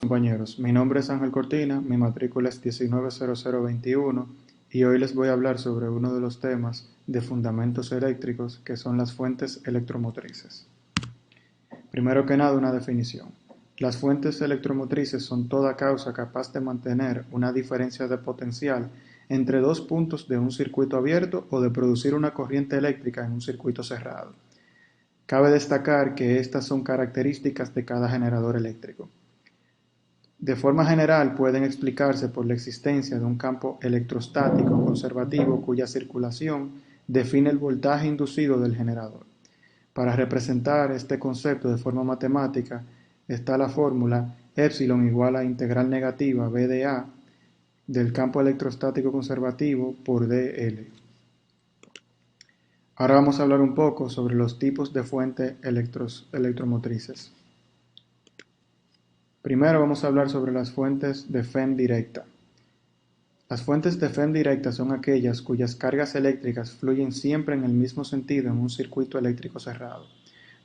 Compañeros, mi nombre es Ángel Cortina, mi matrícula es 190021 y hoy les voy a hablar sobre uno de los temas de fundamentos eléctricos que son las fuentes electromotrices. Primero que nada, una definición. Las fuentes electromotrices son toda causa capaz de mantener una diferencia de potencial entre dos puntos de un circuito abierto o de producir una corriente eléctrica en un circuito cerrado. Cabe destacar que estas son características de cada generador eléctrico. De forma general pueden explicarse por la existencia de un campo electrostático conservativo cuya circulación define el voltaje inducido del generador. Para representar este concepto de forma matemática está la fórmula epsilon igual a integral negativa B de A del campo electrostático conservativo por dL. Ahora vamos a hablar un poco sobre los tipos de fuentes electromotrices. Primero vamos a hablar sobre las fuentes de FEM directa. Las fuentes de FEM directa son aquellas cuyas cargas eléctricas fluyen siempre en el mismo sentido en un circuito eléctrico cerrado,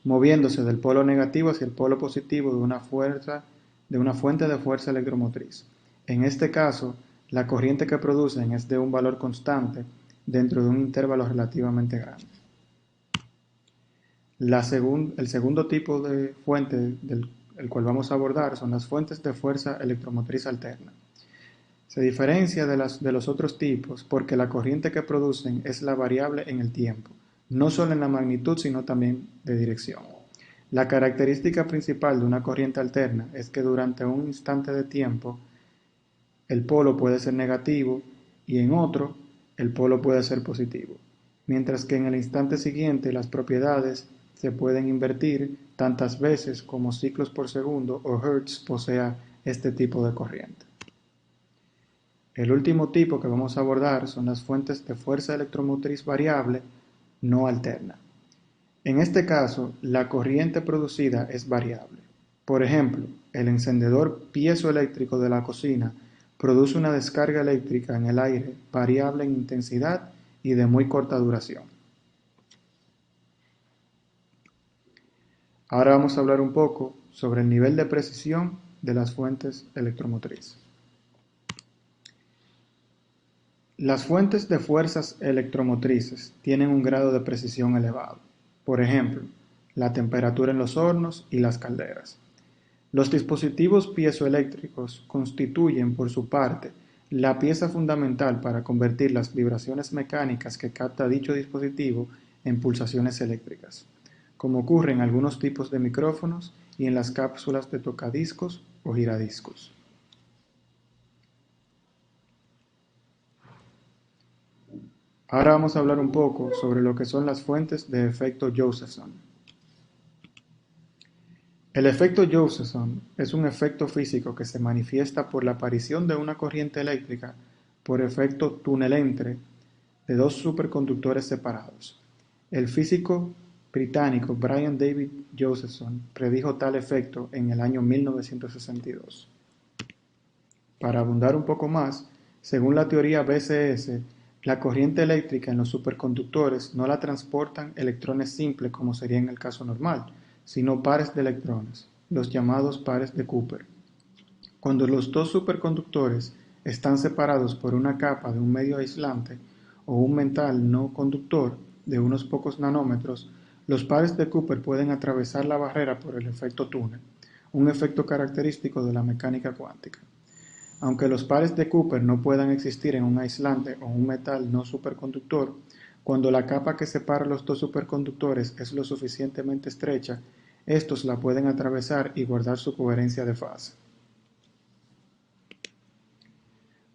moviéndose del polo negativo hacia el polo positivo de una fuente de fuerza electromotriz. En este caso, la corriente que producen es de un valor constante dentro de un intervalo relativamente grande. El segundo tipo de fuente del cual vamos a abordar son las fuentes de fuerza electromotriz alterna. Se diferencia de los otros tipos porque la corriente que producen es la variable en el tiempo, no solo en la magnitud sino también de dirección. La característica principal de una corriente alterna es que durante un instante de tiempo el polo puede ser negativo y en otro el polo puede ser positivo, mientras que en el instante siguiente las propiedades se pueden invertir tantas veces como ciclos por segundo o hertz posea este tipo de corriente. El último tipo que vamos a abordar son las fuentes de fuerza electromotriz variable no alterna. En este caso, la corriente producida es variable. Por ejemplo, el encendedor piezoeléctrico de la cocina produce una descarga eléctrica en el aire variable en intensidad y de muy corta duración. Ahora vamos a hablar un poco sobre el nivel de precisión de las fuentes electromotrices. Las fuentes de fuerzas electromotrices tienen un grado de precisión elevado. Por ejemplo, la temperatura en los hornos y las calderas. Los dispositivos piezoeléctricos constituyen, por su parte, la pieza fundamental para convertir las vibraciones mecánicas que capta dicho dispositivo en pulsaciones eléctricas, como ocurre en algunos tipos de micrófonos y en las cápsulas de tocadiscos o giradiscos. Ahora vamos a hablar un poco sobre lo que son las fuentes de efecto Josephson. El efecto Josephson es un efecto físico que se manifiesta por la aparición de una corriente eléctrica por efecto túnel-entre de dos superconductores separados. El físico británico Brian David Josephson predijo tal efecto en el año 1962. Para abundar un poco más, según la teoría BCS, la corriente eléctrica en los superconductores no la transportan electrones simples como sería en el caso normal, sino pares de electrones, los llamados pares de Cooper. Cuando los dos superconductores están separados por una capa de un medio aislante o un metal no conductor de unos pocos nanómetros, los pares de Cooper pueden atravesar la barrera por el efecto túnel, un efecto característico de la mecánica cuántica. Aunque los pares de Cooper no puedan existir en un aislante o un metal no superconductor, cuando la capa que separa los dos superconductores es lo suficientemente estrecha, estos la pueden atravesar y guardar su coherencia de fase.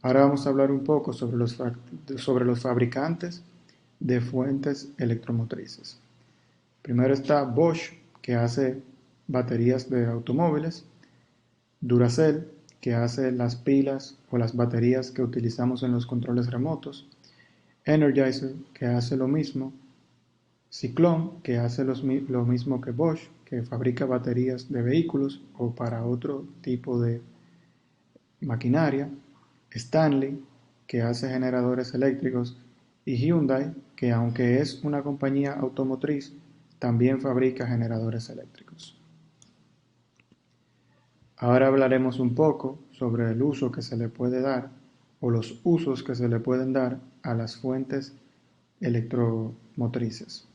Ahora vamos a hablar un poco sobre los fabricantes de fuentes electromotrices. Primero está Bosch, que hace baterías de automóviles, Duracell, que hace las pilas o las baterías que utilizamos en los controles remotos, Energizer, que hace lo mismo, Ciclone, que hace lo mismo que Bosch, que fabrica baterías de vehículos o para otro tipo de maquinaria, Stanley, que hace generadores eléctricos, y Hyundai, que aunque es una compañía automotriz, también fabrica generadores eléctricos. Ahora hablaremos un poco sobre el uso que se le puede dar o los usos que se le pueden dar a las fuentes electromotrices.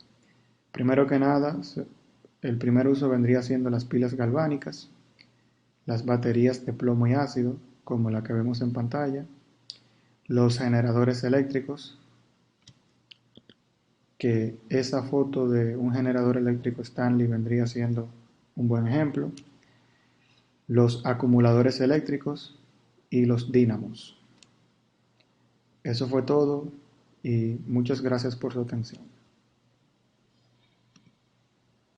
Primero que nada, el primer uso vendría siendo las pilas galvánicas, las baterías de plomo y ácido, como la que vemos en pantalla, los generadores eléctricos, que esa foto de un generador eléctrico Stanley vendría siendo un buen ejemplo, los acumuladores eléctricos y los dínamos. Eso fue todo y muchas gracias por su atención.